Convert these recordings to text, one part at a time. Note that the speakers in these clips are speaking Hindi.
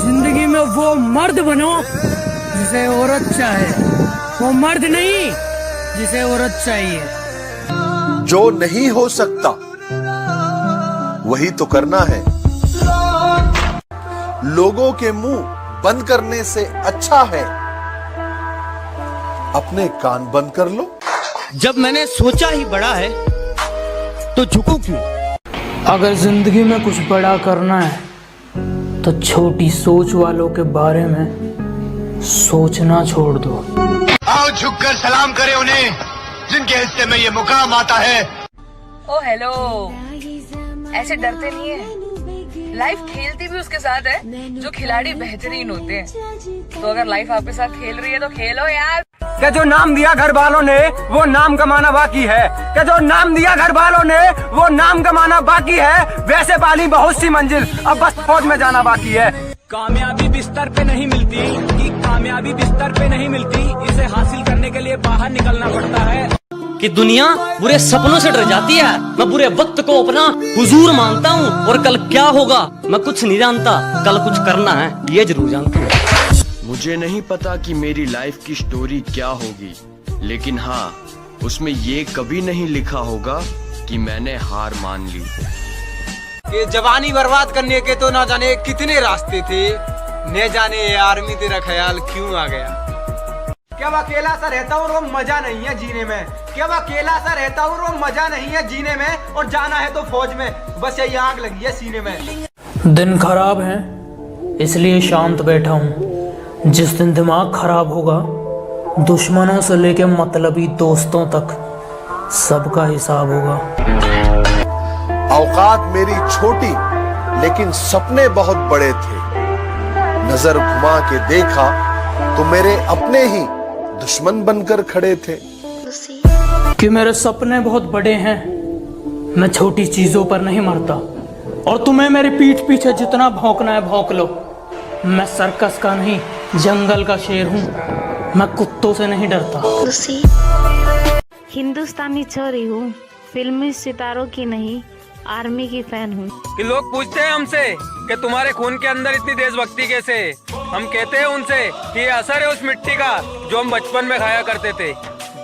जिंदगी में वो मर्द बनो जिसे औरत चाहे, वो मर्द नहीं जिसे औरत चाहिए। जो नहीं हो सकता वही तो करना है। लोगों के मुंह बंद करने से अच्छा है अपने कान बंद कर लो। जब मैंने सोचा ही बड़ा है तो झुकूं क्यों? अगर जिंदगी में कुछ बड़ा करना है तो छोटी सोच वालों के बारे में सोचना छोड़ दो। आओ झुककर सलाम करें उन्हें जिनके हिस्से में ये मुकाम आता है। ओ हेलो, ऐसे डरते नहीं है। लाइफ खेलती भी उसके साथ है जो खिलाड़ी बेहतरीन होते हैं। तो अगर लाइफ आपके साथ खेल रही है तो खेलो यार। क्या जो नाम दिया घर वालों ने वो नाम कमाना बाकी है। क्या जो नाम दिया घर वालों ने वो नाम कमाना बाकी है। वैसे पाली बहुत सी मंजिल, अब बस फौज में जाना बाकी है। कामयाबी बिस्तर पे नहीं मिलती, कि कामयाबी बिस्तर पे नहीं मिलती, इसे हासिल करने के लिए बाहर निकलना पड़ता है। कि दुनिया बुरे सपनों से डर जाती है, मैं बुरे वक्त को अपना हुजूर मानता हूँ। और कल क्या होगा मैं कुछ नहीं जानता, कल कुछ करना है ये जरूर जानती हूँ। मुझे नहीं पता कि मेरी लाइफ की स्टोरी क्या होगी, लेकिन हाँ उसमें ये कभी नहीं लिखा होगा कि मैंने हार मान ली। ये जवानी बर्बाद करने के तो ना जाने कितने रास्ते थे, न जाने ये आर्मी तेरा ख्याल क्यों आ गया। क्या अकेला सा रहता हूँ वो मजा नहीं है जीने में। क्या अकेला सा रहता हूँ वो मजा नहीं है जीने में। और जाना है तो फौज में, बस यही आग लगी है सीने में। दिन खराब है इसलिए शांत बैठा हूँ। जिस दिन दिमाग खराब होगा दुश्मनों से लेके मतलबी दोस्तों तक सबका हिसाब होगा। औकात मेरी छोटी लेकिन सपने बहुत बड़े थे। नजर घुमा के देखा तो मेरे अपने ही दुश्मन बनकर खड़े थे। कि मेरे सपने बहुत बड़े हैं, मैं छोटी चीजों पर नहीं मरता। और तुम्हें मेरी पीठ पीछे जितना भौंकना है भौंक लो। मैं सर्कस का नहीं जंगल का शेर हूँ, मैं कुत्तों से नहीं डरता। हिंदुस्तानी छोरी हूँ, फिल्मी सितारों की नहीं आर्मी की फैन हूँ। कि लोग पूछते हैं हमसे कि तुम्हारे खून के अंदर इतनी देशभक्ति कैसे। हम कहते हैं उनसे कि ये असर है उस मिट्टी का जो हम बचपन में खाया करते थे।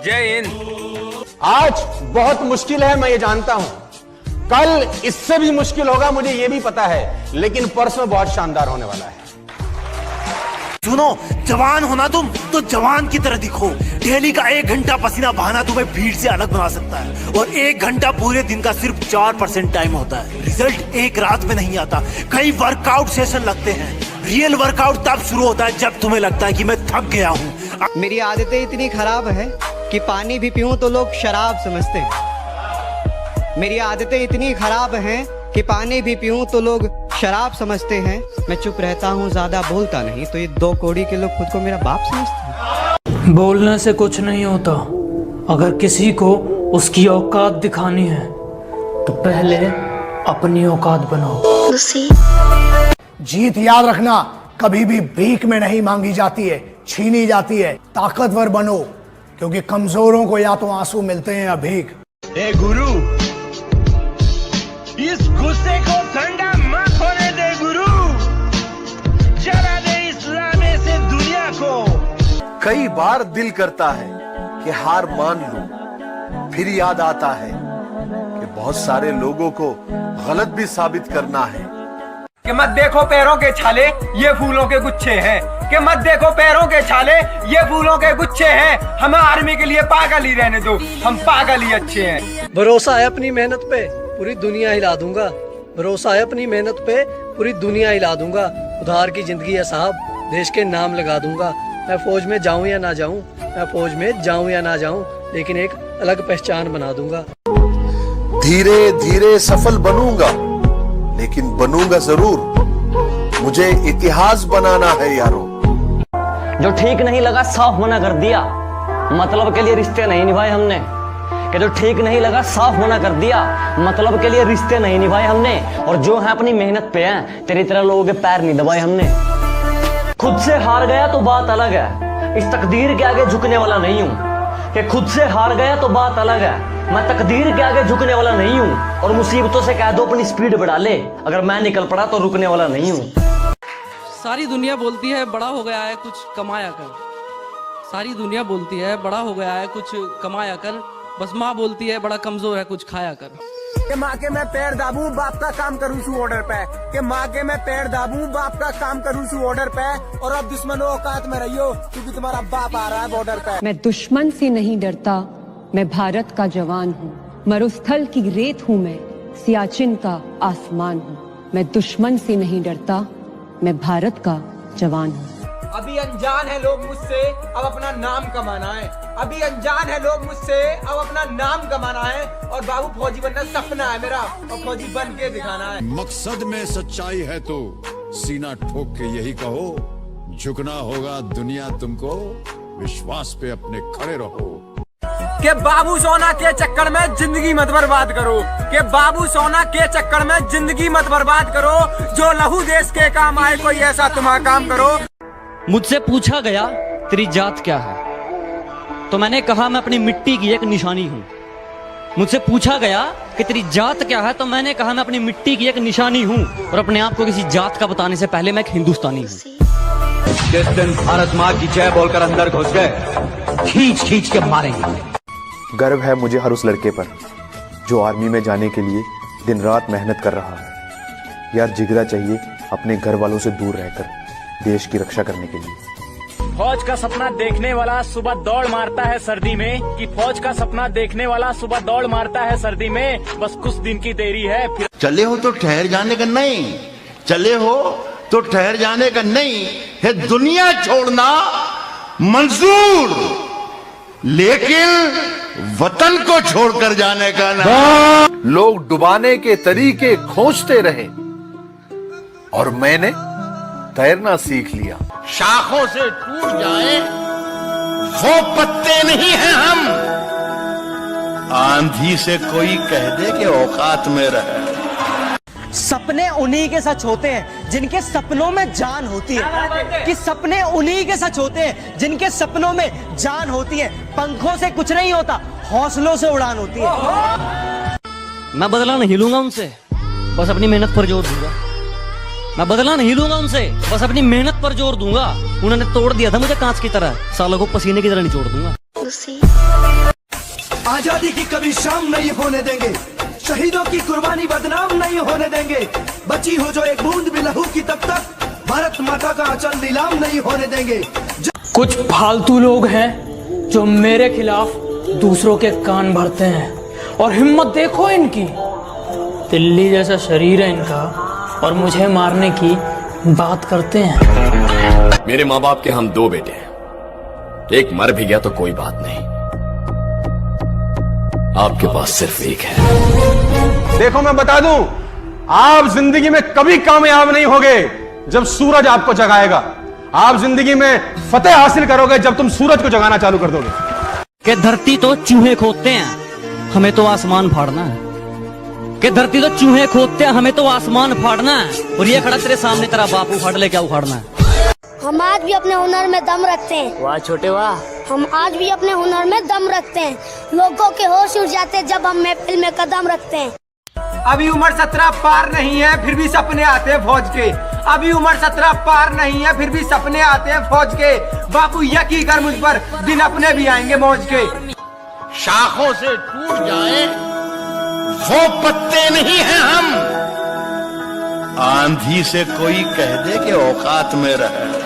जय हिंद। आज बहुत मुश्किल है, मैं ये जानता हूँ। कल इससे भी मुश्किल होगा, मुझे ये भी पता है, लेकिन परसों बहुत शानदार होने वाला है। सुनो, जवान होना तुम तो जवान की तरह दिखो। डेली का 1 घंटा पसीना बहाना तुम्हें भीड़ से अलग बना सकता है। और 1 घंटा पूरे दिन का सिर्फ 4% टाइम होता है। रिजल्ट एक रात में नहीं आता, कई वर्कआउट सेशन लगते हैं। रियल वर्कआउट तब शुरू होता है जब तुम्हें लगता है कि मैं थक गया हूँ। मेरी आदतें इतनी खराब है कि पानी भी पीऊं तो लोग शराब समझते हैं। मेरी आदतें इतनी खराब हैं कि पानी भी पीऊं तो लोग शराब समझते हैं। मैं चुप रहता हूँ, ज्यादा बोलता नहीं, तो ये 2 कौड़ी के लोग खुद को मेरा बाप समझते हैं। बोलने से कुछ नहीं होता। अगर किसी को उसकी औकात दिखानी है तो पहले अपनी औकात बनाओ। जीत याद रखना कभी भी भीख में नहीं मांगी जाती है, छीनी जाती है। ताकतवर बनो, क्योंकि कमजोरों को या तो आंसू मिलते हैं या भीख। ए गुरु, इस गुस्से को ठंडा मत होने दे गुरु, जला दे इस लाने से दुनिया को। कई बार दिल करता है कि हार मान लूं, फिर याद आता है कि बहुत सारे लोगों को गलत भी साबित करना है। कि मत देखो पैरों के छाले ये फूलों के गुच्छे हैं। कि मत देखो पैरों के छाले ये फूलों के गुच्छे हैं। हमें आर्मी के लिए पागल ही रहने दो, हम पागल ही अच्छे हैं। भरोसा है अपनी मेहनत पे, पूरी दुनिया हिला दूंगा। भरोसा है अपनी मेहनत पे, पूरी दुनिया हिला दूंगा। उधार की जिंदगी है साहब, देश के नाम लगा दूंगा। मैं फौज में जाऊं या ना जाऊं, मैं फौज में जाऊं या ना जाऊं, लेकिन एक अलग पहचान बना दूंगा। धीरे धीरे सफल बनूंगा, लेकिन बनूंगा जरूर। मुझे इतिहास बनाना है यारो। जो ठीक नहीं लगा साफ मना कर दिया, मतलब के लिए रिश्ते नहीं निभाए हमने। कि जो ठीक नहीं लगा साफ मना कर दिया, मतलब के लिए रिश्ते नहीं निभाए हमने। और जो है अपनी मेहनत पे है, तेरी तरह लोगों के पैर नहीं दबाए हमने। खुद से हार गया तो बात अलग है, इस तकदीर के आगे झुकने वाला नहीं हूँ। कि खुद से हार गया तो बात अलग है, मैं तकदीर के आगे झुकने वाला नहीं हूँ। और मुसीबतों से कह दो अपनी स्पीड बढ़ा ले, अगर मैं निकल पड़ा तो रुकने वाला नहीं हूँ। सारी दुनिया बोलती है बड़ा हो गया है कुछ कमाया कर, सारी दुनिया बोलती है बड़ा हो गया है कुछ कमाया कर, बस माँ बोलती है बड़ा कमजोर है कुछ खाया कर। कि माँ के मैं पैर दाबूं बाप का काम करूं सू ऑर्डर पे, कि माँ के मैं पैर दाबूं बाप का काम करूं सू ऑर्डर पे, और अब दुश्मनों औकात में रहियो क्योंकि तुम्हारा बाप आ रहा है बॉर्डर पे। मैं दुश्मन से नहीं डरता, मैं भारत का जवान हूँ, मरुस्थल की रेत हूँ मैं, सियाचिन का आसमान हूँ। मैं दुश्मन से नहीं डरता, मैं भारत का जवान हूँ। अभी अनजान है लोग मुझसे, अब अपना नाम कमाना है। अभी अनजान है लोग मुझसे, अब अपना नाम कमाना है। और बाबू फौजी बनना सपना है मेरा, और फौजी बन के दिखाना है। मकसद में सच्चाई है तो सीना ठोक के यही कहो, झुकना होगा दुनिया तुमको, विश्वास पे अपने खड़े रहो। के बाबू सोना के चक्कर में जिंदगी मत बर्बाद करो, के बाबू सोना के चक्कर में जिंदगी मत बर्बाद करो, जो लहू देश के काम आए कोई ऐसा तुम्हारा काम करो। मुझसे पूछा गया तेरी जात क्या है, तो मैंने कहा मैं अपनी मिट्टी की एक निशानी हूँ। मुझसे पूछा गया कि तेरी जात क्या है, तो मैंने कहा मैं अपनी मिट्टी की एक निशानी हूँ, और अपने आप को किसी जात का बताने से पहले मैं एक हिंदुस्तानी हूँ। जिस दिन भारत माँ की जय बोलकर अंदर घुस गए, खींच खींच के मारेंगे। गर्व है मुझे हर उस लड़के पर जो आर्मी में जाने के लिए दिन रात मेहनत कर रहा है। यार जिगरा चाहिए अपने घर वालों से दूर रहकर देश की रक्षा करने के लिए। फौज का सपना देखने वाला सुबह दौड़ मारता है सर्दी में, कि फौज का सपना देखने वाला सुबह दौड़ मारता है सर्दी में, बस कुछ दिन की देरी है फिर। चले हो तो ठहर जाने का नहीं, चले हो तो ठहर जाने का नहीं है, दुनिया छोड़ना मंजूर, लेकिन वतन को छोड़कर जाने का ना। लोग डुबाने के तरीके खोजते रहे और मैंने तैरना सीख लिया। शाखों से टूट जाए वो पत्ते नहीं हैं हम, आंधी से कोई कह दे कि औकात में रहे। सपने उन्हीं के सच होते हैं जिनके सपनों में जान होती है, कि सपने उन्हीं के सच होते हैं जिनके सपनों में जान होती है। पंखों से कुछ नहीं होता, हौसलों से उड़ान होती है। मैं बदला नहीं लूंगा उनसे, बस अपनी मेहनत पर जोर दूंगा। मैं बदला नहीं लूंगा उनसे, बस अपनी मेहनत पर जोर दूंगा। उन्होंने तोड़ दिया था मुझे कांच की तरह, सालों को पसीने की तरह निचोड़ दूंगा। आजादी की कभी शाम नहीं होने देंगे, शहीदों की कुर्बानी बदनाम नहीं होने देंगे। बची हो जो एक बूंद भी लहू की, तब तक भारत माता का आंचल नीलाम नहीं होने देंगे। कुछ फालतू लोग हैं जो मेरे खिलाफ दूसरों के कान भरते हैं, और हिम्मत देखो इनकी, दिल्ली जैसा शरीर है इनका, और मुझे मारने की बात करते हैं। मेरे माँ बाप के हम दो बेटे हैं, एक मर भी गया तो कोई बात नहीं, आपके पास सिर्फ एक है। देखो मैं बता दूं, आप जिंदगी में कभी कामयाब नहीं होगे जब सूरज आपको जगाएगा। आप जिंदगी में फतेह हासिल करोगे जब तुम सूरज को जगाना चालू कर दोगे। कि धरती तो चूहे खोदते हैं, हमें तो आसमान फाड़ना है। कि धरती तो चूहे खोदते हैं, हमें तो आसमान फाड़ना है। और ये खड़ा तेरे सामने तेरा बाप उखाड़ ले, क्या उखाड़ना है? हम आज भी अपने हुनर में दम रखते हैं। वाह छोटे वाह। हम आज भी अपने हुनर में दम रखते हैं। लोगों के होश उड़ जाते हैं जब हम महफिल में कदम रखते हैं। अभी उम्र 17 पार नहीं है फिर भी सपने आते हैं फौज के। अभी उम्र 17 पार नहीं है फिर भी सपने आते हैं फौज के। बापू यकीन कर मुझ पर, दिन अपने भी आएंगे मौज के। शाखों से टूट जाए वो पत्ते नहीं हैं हम, आंधी से कोई कह दे कि औकात में रहे।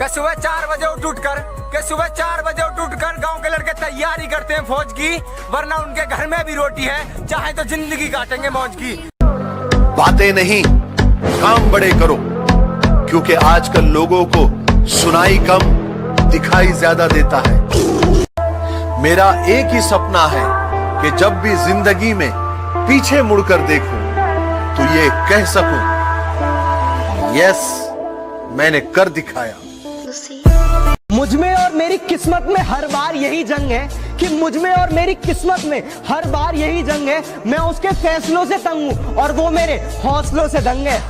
सुबह 4 बजे उठ कर सुबह 4 बजे उठ कर गांव के लड़के तैयारी करते हैं फौज की, वरना उनके घर में भी रोटी है, चाहे तो जिंदगी काटेंगे मौज की। बातें नहीं काम बड़े करो, क्योंकि आजकल लोगों को सुनाई कम दिखाई ज्यादा देता है। मेरा एक ही सपना है कि जब भी जिंदगी में पीछे मुड़कर देखूं तो ये कह सकूं, यस मैंने कर दिखाया। मुझ में और मेरी किस्मत में हर बार यही जंग है, कि मुझ में और मेरी किस्मत में हर बार यही जंग है। मैं उसके फैसलों से तंग हूँ और वो मेरे हौसलों से दंग है।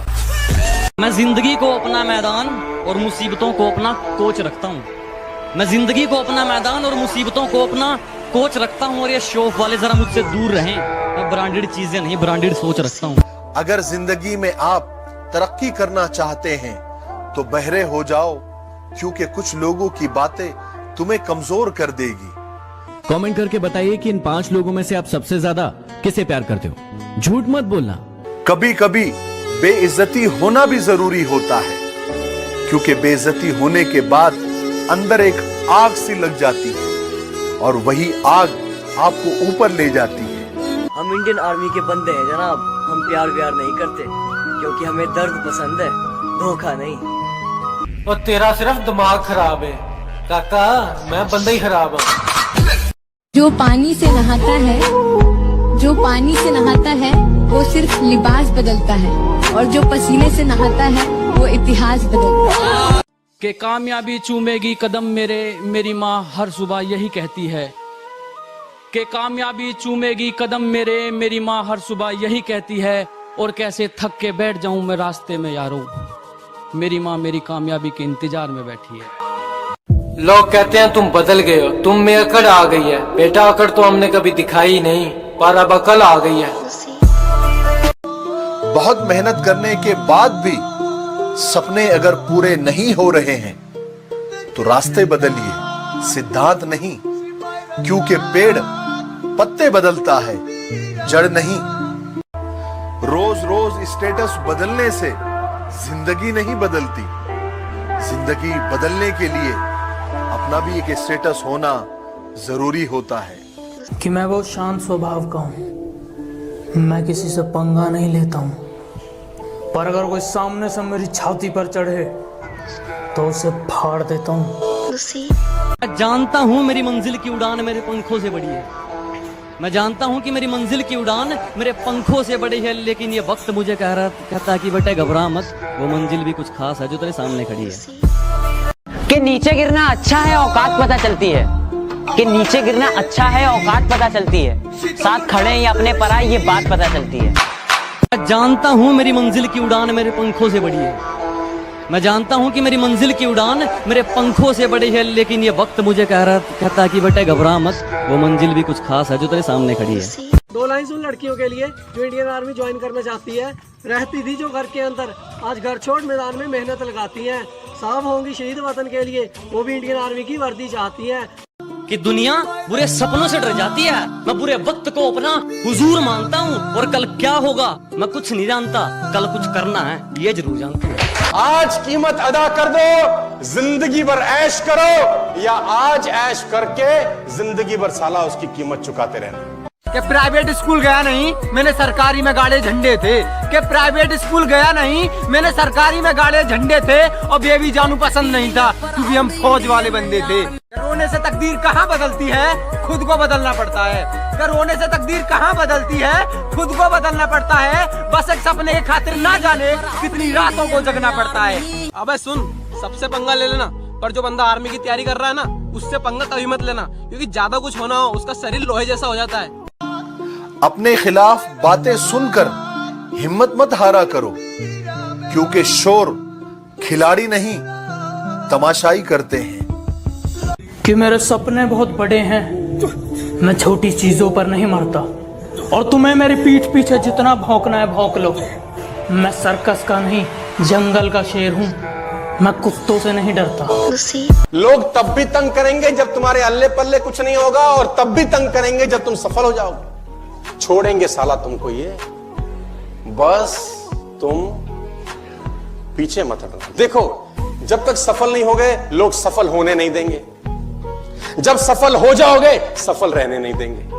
मैं जिंदगी को अपना मैदान और मुसीबतों को अपना कोच रखता हूँ। मैं जिंदगी को अपना मैदान और मुसीबतों को अपना कोच रखता हूँ। और ये शौक वाले जरा मुझसे दूर रहें। मैं ब्रांडेड चीजें नहीं, ब्रांडेड सोच रखता हूँ। अगर जिंदगी में आप तरक्की करना चाहते हैं तो बहरे हो जाओ, क्योंकि कुछ लोगों की बातें तुम्हें कमजोर कर देगी। कमेंट करके बताइए कि इन 5 लोगों में से आप सबसे ज्यादा किसे प्यार करते हो। झूठ मत बोलना। कभी कभी बेइज्जती होना भी जरूरी होता है, क्योंकि बेइज्जती होने के बाद अंदर एक आग सी लग जाती है और वही आग आपको ऊपर ले जाती है। हम इंडियन आर्मी के बंदे हैं जनाब, हम प्यार नहीं करते क्योंकि हमें दर्द पसंद है, धोखा नहीं। और तेरा सिर्फ दिमाग खराब है काका, मैं बंदा ही खराब हूँ। जो पानी से नहाता है, जो पानी से नहाता है वो सिर्फ लिबास बदलता है, और जो पसीने से नहाता है वो इतिहास बदलता है। कि कामयाबी चूमेगी कदम मेरे, मेरी माँ हर सुबह यही कहती है। कि कामयाबी चूमेगी कदम मेरे, मेरी माँ हर सुबह यही कहती है। और कैसे थक के बैठ जाऊं मैं रास्ते में यारों, मेरी माँ मेरी कामयाबी के इंतजार में बैठी है। लोग कहते हैं तुम बदल गए हो, तुम में अकड़ आ गई है। बेटा अकड़ तो हमने कभी दिखाई नहीं, पर अब अकल आ गई है। बहुत मेहनत करने के बाद भी सपने अगर पूरे नहीं हो रहे हैं तो रास्ते बदलिए, सिद्धांत नहीं, क्योंकि पेड़ पत्ते बदलता है, जड़ नहीं। रोज रोज स्टेटस बदलने से जिंदगी नहीं बदलती। जिंदगी बदलने के लिए अपना भी एक स्टेटस होना जरूरी होता है। कि मैं बहुत शांत स्वभाव का हूँ, मैं किसी से पंगा नहीं लेता हूँ, पर अगर कोई सामने से मेरी छाती पर चढ़े तो उसे फाड़ देता हूँ। मैं जानता हूँ मेरी मंजिल की उड़ान मेरे पंखों से बड़ी है। मैं जानता हूँ कि मेरी मंजिल की उड़ान मेरे पंखों से बड़ी है, लेकिन ये वक्त मुझे कहता है कि बेटे घबरा मत, वो मंजिल भी कुछ खास है जो तेरे सामने खड़ी है। कि नीचे गिरना अच्छा है, औकात पता चलती है। कि नीचे गिरना अच्छा है, औकात पता चलती है। साथ खड़े हैं या अपने पर आए, ये बात पता चलती है। मैं जानता हूँ मेरी मंजिल की उड़ान मेरे पंखों से बड़ी है। मैं जानता हूँ कि मेरी मंजिल की उड़ान मेरे पंखों से बड़ी है, लेकिन ये वक्त मुझे कहता है कि बेटे घबरा मत, वो मंजिल भी कुछ खास है जो तेरे सामने खड़ी है। 2 लाइन उन लड़कियों के लिए जो इंडियन आर्मी ज्वाइन करना चाहती है। रहती थी जो घर के अंदर, आज घर छोड़ मैदान में मेहनत लगाती हैं। साफ होंगी शहीद वतन के लिए, वो भी इंडियन आर्मी की वर्दी चाहती हैं। कि दुनिया बुरे सपनों से डर जाती है, मैं बुरे वक्त को अपना हुजूर मानता हूँ। और कल क्या होगा मैं कुछ नहीं जानता, कल कुछ करना है ये जरूर जानता हूँ। आज कीमत अदा कर दो, जिंदगी भर ऐश करो, या आज ऐश करके जिंदगी भर साला उसकी कीमत चुकाते रहना। कि प्राइवेट स्कूल गया नहीं, मैंने सरकारी में गाड़े झंडे थे। कि प्राइवेट स्कूल गया नहीं, मैंने सरकारी में गाड़े झंडे थे। और बेबी जानू पसंद नहीं था क्योंकि हम फौज वाले बंदे थे। रोने से तकदीर कहाँ बदलती है, खुद को बदलना पड़ता है। रोने से तकदीर कहाँ बदलती है, खुद को बदलना पड़ता है। बस एक सपने के खातिर ना जाने कितनी रातों को जगना पड़ता है। अबे सुन, सबसे पंगा ले लेना, पर जो बंदा आर्मी की तैयारी कर रहा है ना, उससे पंगा कभी मत लेना, क्योंकि ज्यादा कुछ होना हो उसका शरीर लोहे जैसा हो जाता है। अपने खिलाफ बातें सुनकर हिम्मत मत हारा करो, क्योंकि शोर खिलाड़ी नहीं तमाशाई करते हैं। कि मेरे सपने बहुत बड़े हैं, मैं छोटी चीजों पर नहीं मरता, और तुम्हें मेरी पीठ पीछे जितना भौंकना है भौंक लो। मैं सर्कस का नहीं, जंगल का शेर हूँ, मैं कुत्तों से नहीं डरता। लोग तब भी तंग करेंगे जब तुम्हारे अल्ले पल्ले कुछ नहीं होगा, और तब भी तंग करेंगे जब तुम सफल हो जाओगे। छोड़ेंगे साला तुमको ये, बस तुम पीछे मत हटना। देखो, जब तक सफल नहीं हो गए लोग सफल होने नहीं देंगे, जब सफल हो जाओगे सफल रहने नहीं देंगे।